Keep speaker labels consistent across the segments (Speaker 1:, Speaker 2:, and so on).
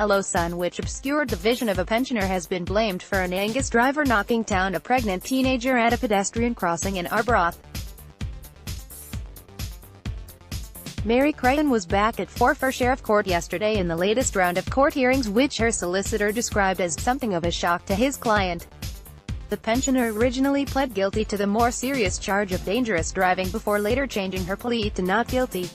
Speaker 1: A low sun which obscured the vision of a pensioner has been blamed for an Angus driver knocking down a pregnant teenager at a pedestrian crossing in Arbroath. Mary Crighton was back at Forfar Sheriff Court yesterday in the latest round of court hearings, which her solicitor described as something of a shock to his client. The pensioner originally pled guilty to the more serious charge of dangerous driving before later changing her plea to not guilty.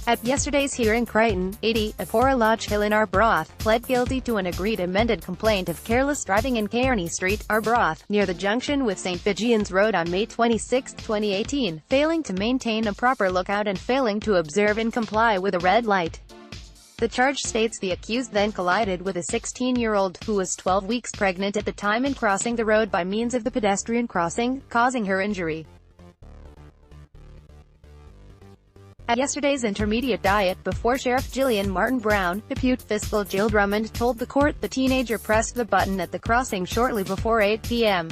Speaker 1: At yesterday's hearing, Crighton, 80, of Horo Lodge Hill in Arbroath, pled guilty to an agreed amended complaint of careless driving in Kearney Street, Arbroath, near the junction with St. Fijian's Road on May 26, 2018, failing to maintain a proper lookout and failing to observe and comply with a red light. The charge states the accused then collided with a 16-year-old, who was 12 weeks pregnant at the time and crossing the road by means of the pedestrian crossing, causing her injury. At yesterday's intermediate diet before Sheriff Gillian Martin Brown, Deputy Fiscal Jill Drummond told the court the teenager pressed the button at the crossing shortly before 8 p.m.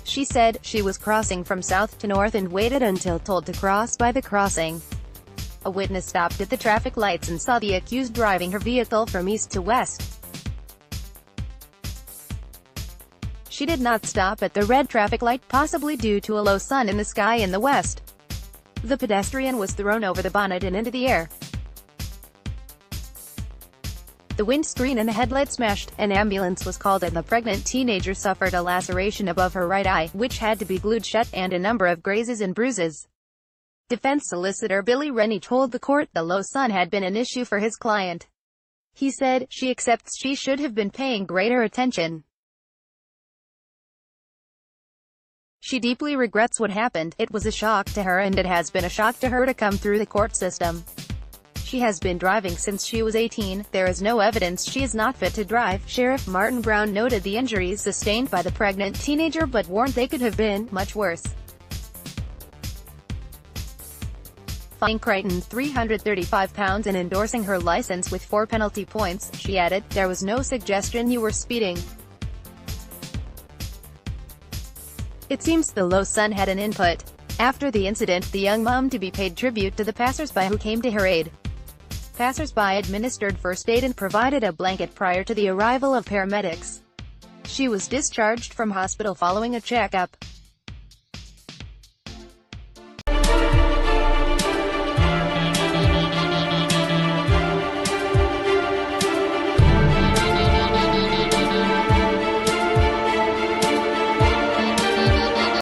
Speaker 1: She said she was crossing from south to north and waited until told to cross by the crossing. A witness stopped at the traffic lights and saw the accused driving her vehicle from east to west. She did not stop at the red traffic light, possibly due to a low sun in the sky in the west. The pedestrian was thrown over the bonnet and into the air. The windscreen and the headlight smashed. An ambulance was called and the pregnant teenager suffered a laceration above her right eye, which had to be glued shut, and a number of grazes and bruises. Defense solicitor Billy Rennie told the court the low sun had been an issue for his client. He said, "She accepts she should have been paying greater attention. She deeply regrets what happened. It was a shock to her, and it has been a shock to her to come through the court system. She has been driving since she was 18. There is no evidence she is not fit to drive." Sheriff Martin Brown noted the injuries sustained by the pregnant teenager, but warned they could have been much worse. Fining Crighton £335 and endorsing her license with 4 penalty points, she added, "There was no suggestion you were speeding. It seems the low sun had an input." After the incident, the young mom to be paid tribute to the passers-by who came to her aid. Passers-by administered first aid and provided a blanket prior to the arrival of paramedics. She was discharged from hospital following a checkup.